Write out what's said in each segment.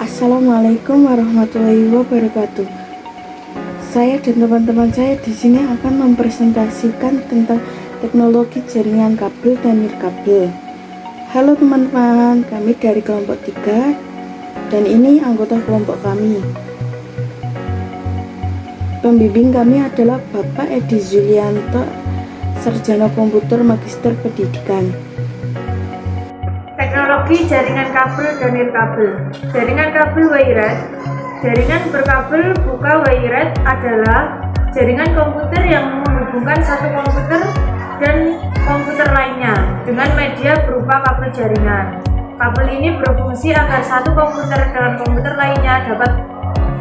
Assalamualaikum warahmatullahi wabarakatuh. Saya dan teman-teman saya di sini akan mempresentasikan tentang teknologi jaringan kabel dan nirkabel. Halo teman-teman, kami dari kelompok 3 dan ini anggota kelompok kami. Pembimbing kami adalah Bapak Edi Zulianto, Sarjana Komputer Magister Pendidikan. Teknologi jaringan kabel dan nirkabel. Jaringan kabel wired, jaringan berkabel buka wired adalah jaringan komputer yang menghubungkan satu komputer dan komputer lainnya dengan media berupa kabel jaringan. Kabel ini berfungsi agar satu komputer dengan komputer lainnya dapat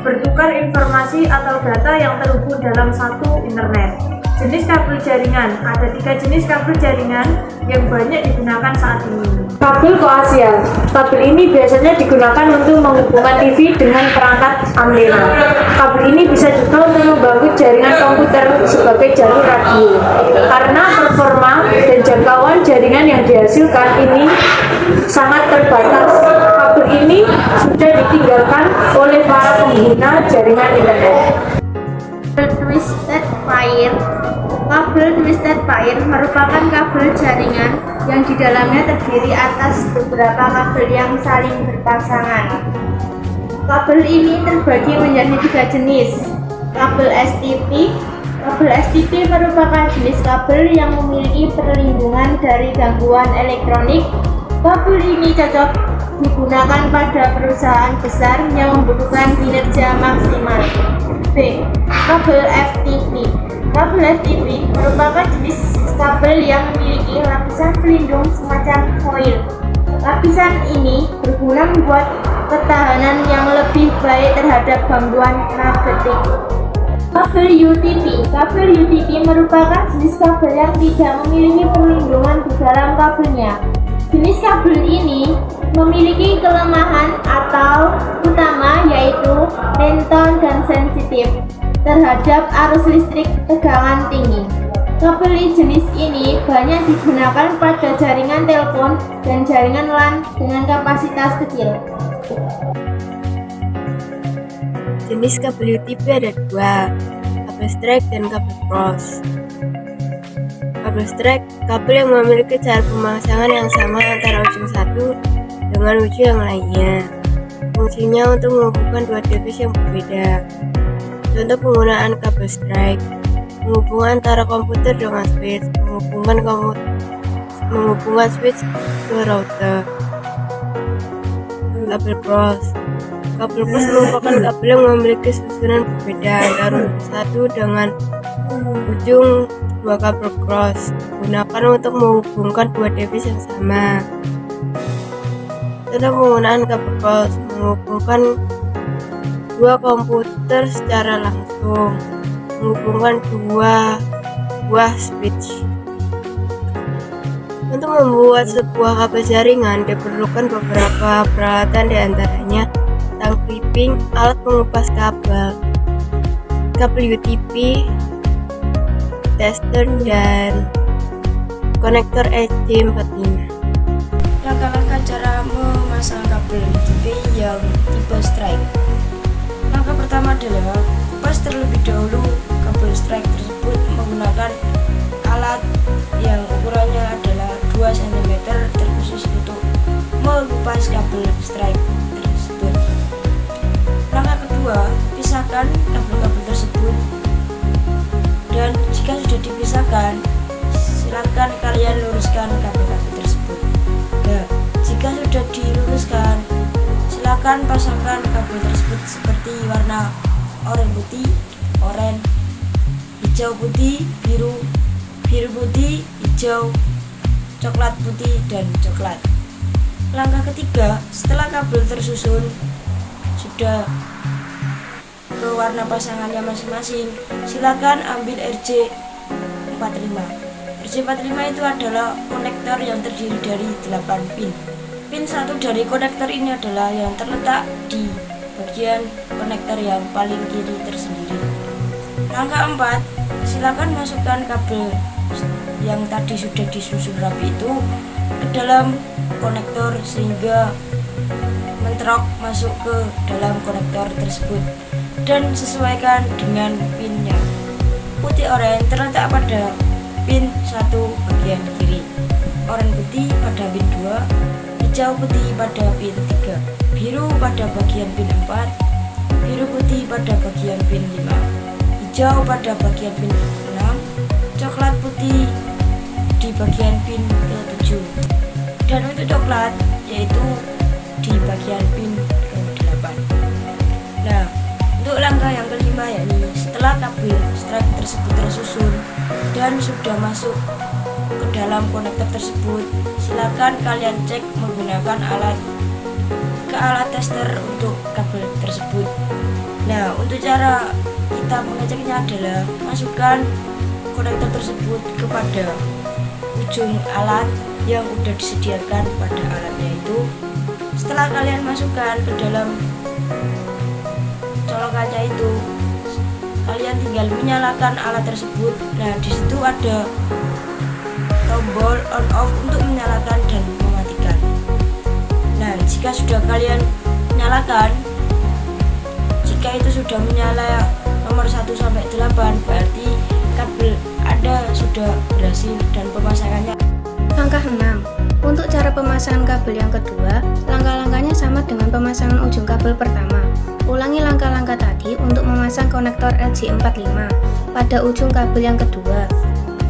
bertukar informasi atau data yang terhubung dalam satu internet. Jenis kabel jaringan, ada 3 jenis kabel jaringan yang banyak digunakan saat ini. Kabel koaksial, kabel ini biasanya digunakan untuk menghubungkan TV dengan perangkat antena. Kabel ini bisa juga untuk membangun jaringan komputer sebagai jalur radio. Karena performa dan jangkauan jaringan yang dihasilkan ini sangat terbatas, kabel ini sudah ditinggalkan oleh para pengguna jaringan internet. Twisted pair. Kabel twisted pair merupakan kabel jaringan yang di dalamnya terdiri atas beberapa kabel yang saling berpasangan. Kabel ini terbagi menjadi 3 jenis. Kabel STP. Kabel STP merupakan jenis kabel yang memiliki perlindungan dari gangguan elektronik. Kabel ini cocok digunakan pada perusahaan besar yang membutuhkan kinerja maksimal. B. Kabel FTP. Kabel FTP merupakan jenis kabel yang memiliki lapisan pelindung semacam foil. Lapisan ini berguna membuat ketahanan yang lebih baik terhadap gangguan magnetik. Kabel UTP. Kabel UTP merupakan jenis kabel yang tidak memiliki perlindungan di dalam kabelnya. Jenis kabel ini memiliki kelemahan atau utama yaitu rentan dan sensitif terhadap arus listrik tegangan tinggi. Kabel jenis ini banyak digunakan pada jaringan telepon dan jaringan LAN dengan kapasitas kecil. Jenis kabel UTP ada 2, kabel strike dan kabel cross. Kabel strike, kabel yang memiliki cara pemasangan yang sama antara ujung satu dengan ujung yang lainnya. Fungsinya untuk menghubungkan 2 device yang berbeda. Contoh penggunaan kabel strike: menghubungkan antara komputer dengan switch, menghubungkan switch ke router. Kabel cross. Kabel cross merupakan kabel yang memiliki susunan berbeda antara ujung satu dengan ujung 2 kabel cross, digunakan untuk menghubungkan 2 device yang sama. Contoh penggunaan kabel cross: menghubungkan 2 komputer secara langsung, menghubungkan 2 buah switch. Untuk membuat sebuah kabel jaringan diperlukan beberapa peralatan, diantaranya tang clipping, alat pengupas kabel, kabel UTP, tester, dan konektor EC45. Langkah-langkah cara memasang kabel UTP yang tipe strike. Langkah pertama adalah kupas terlebih dahulu kabel strike tersebut menggunakan alat yang ukurannya adalah 2 cm terkhusus untuk mengupas kabel strike tersebut. Langkah kedua, pisahkan kabel-kabel tersebut, dan jika sudah dipisahkan, silakan kalian luruskan kabel-kabel tersebut. Nah, jika sudah diluruskan, silakan pasangkan kabel tersebut seperti warna oranye putih, oranye, hijau putih, biru, biru putih, hijau, coklat putih, dan coklat. Langkah ketiga, setelah kabel tersusun sudah ke warna pasangannya masing-masing, silakan ambil RJ45. RJ45 itu adalah konektor yang terdiri dari 8 pin. Pin 1 dari konektor ini adalah yang terletak di bagian konektor yang paling kiri tersendiri. Langkah 4, silakan masukkan kabel yang tadi sudah disusun rapi itu ke dalam konektor sehingga entrok masuk ke dalam konektor tersebut dan sesuaikan dengan pinnya. Putih oranye terletak pada pin 1 bagian kiri, oranye putih pada pin 2, hijau putih pada pin 3, biru pada bagian pin 4, biru putih pada bagian pin 5, hijau pada bagian pin 6, coklat putih di bagian pin ke-7, dan untuk coklat yaitu di bagian pin ke-8. Nah, untuk langkah yang kelima yakni setelah kabel strike tersebut tersusun dan sudah masuk ke dalam konektor tersebut, silakan kalian cek menggunakan alat tester untuk kabel tersebut. Nah, untuk cara kita mengeceknya adalah masukkan konektor tersebut kepada ujung alat yang sudah disediakan pada alatnya itu. Setelah kalian masukkan ke dalam colokannya itu, kalian tinggal menyalakan alat tersebut. Nah, di situ ada tombol on off untuk menyalakan dan mematikan. Nah, jika sudah kalian nyalakan, jika itu sudah menyala nomor 1 sampai 8, berarti kabel Anda sudah berhasil dan pemasangannya. Langkah 6. Untuk cara pemasangan kabel yang kedua, langkah-langkahnya sama dengan pemasangan ujung kabel pertama. Ulangi langkah-langkah tadi untuk memasang konektor LG45 pada ujung kabel yang kedua.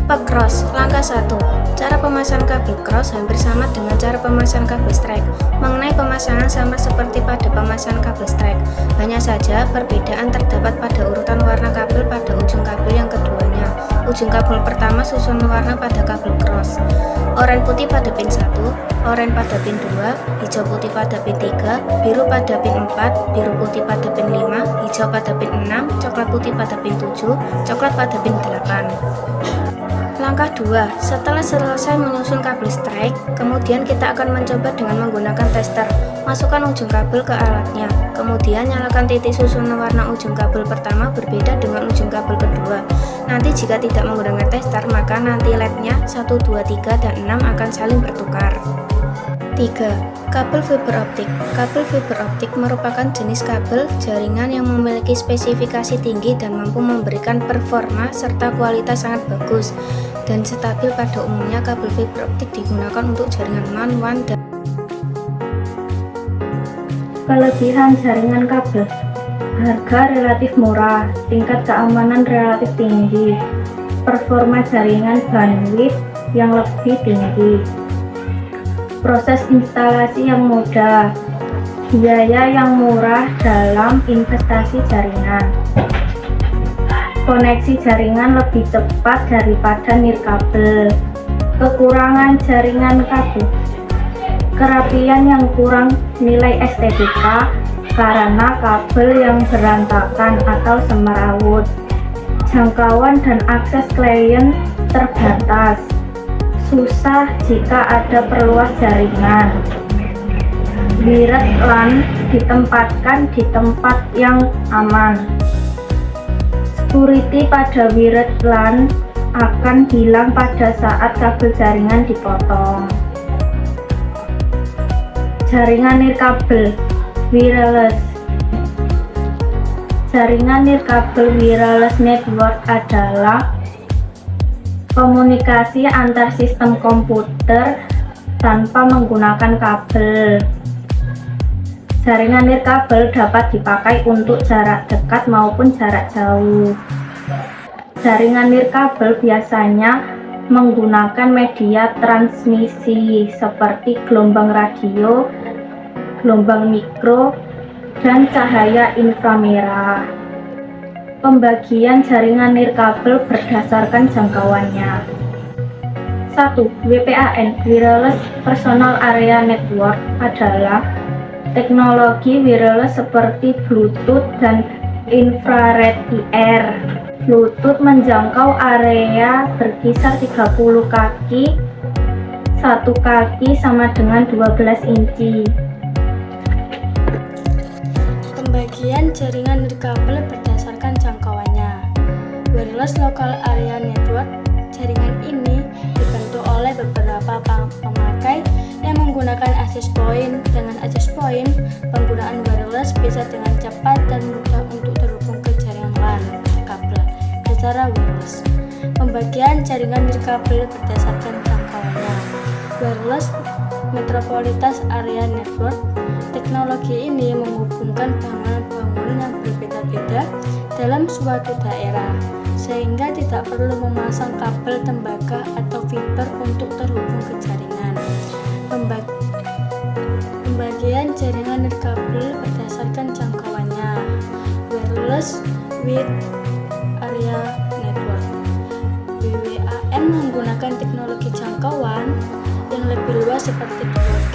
Cross. Langkah 1. Cara pemasangan kabel cross hampir sama dengan cara pemasangan kabel strike. Mengenai pemasangan sama seperti pada pemasangan kabel strike, hanya saja perbedaan terdapat pada urutan warna kabel pada ujung kabel yang keduanya. Ujung kabel pertama susun warna pada kabel cross. Oranye putih pada pin 1, oranye pada pin 2, hijau putih pada pin 3, biru pada pin 4, biru putih pada pin 5, hijau pada pin 6, coklat putih pada pin 7, coklat pada pin 8. Langkah 2. Setelah selesai menyusun kabel strike, kemudian kita akan mencoba dengan menggunakan tester. Masukkan ujung kabel ke alatnya, kemudian nyalakan titik susun warna ujung kabel pertama berbeda dengan ujung kabel kedua. Nanti jika tidak menggunakan tester, maka nanti LED-nya 1, 2, 3, dan 6 akan saling bertukar. 3. Kabel fiber optik. Kabel fiber optik merupakan jenis kabel jaringan yang memiliki spesifikasi tinggi dan mampu memberikan performa serta kualitas sangat bagus dan stabil. Pada umumnya kabel fiber optik digunakan untuk jaringan LAN, WAN, dan Kelebihan jaringan kabel: harga relatif murah, tingkat keamanan relatif tinggi, performa jaringan bandwidth yang lebih tinggi, proses instalasi yang mudah, biaya yang murah dalam investasi jaringan, koneksi jaringan lebih cepat daripada nirkabel. Kekurangan jaringan kabel: kerapian yang kurang nilai estetika karena kabel yang berantakan atau semrawut, jangkauan dan akses klien terbatas, susah jika ada perluas jaringan. Wired LAN ditempatkan di tempat yang aman. Security pada wired LAN akan hilang pada saat kabel jaringan dipotong. Jaringan nirkabel wireless. Jaringan nirkabel wireless network adalah komunikasi antar sistem komputer tanpa menggunakan kabel. Jaringan nirkabel dapat dipakai untuk jarak dekat maupun jarak jauh. Jaringan nirkabel biasanya menggunakan media transmisi seperti gelombang radio, gelombang mikro, dan cahaya inframerah. Pembagian jaringan nirkabel berdasarkan jangkauannya. 1. WPAN Wireless Personal Area Network adalah teknologi wireless seperti Bluetooth dan infrared IR. Bluetooth menjangkau area berkisar 30 kaki, 1 kaki sama dengan 12 inci. pembagian jaringan nirkabel berdasarkan jangkauannya. Wireless Local Area Network, jaringan ini dibentuk oleh beberapa pemakai yang menggunakan access point. Dengan access point, penggunaan wireless bisa dengan cepat dan mudah untuk terhubung ke jaringan LAN kabel secara wireless. Pembagian jaringan nirkabel berdasarkan jangkauannya. Wireless Metropolitan Area Network. Teknologi ini menghubungkan bangunan-bangunan yang berbeda-beda dalam suatu daerah, sehingga tidak perlu memasang kabel tembaga atau fiber untuk terhubung ke jaringan. Pembagian jaringan nirkabel berdasarkan jangkauannya. Wireless Wide Area Network (WWAN) menggunakan teknologi jangkauan yang lebih luas seperti 2G,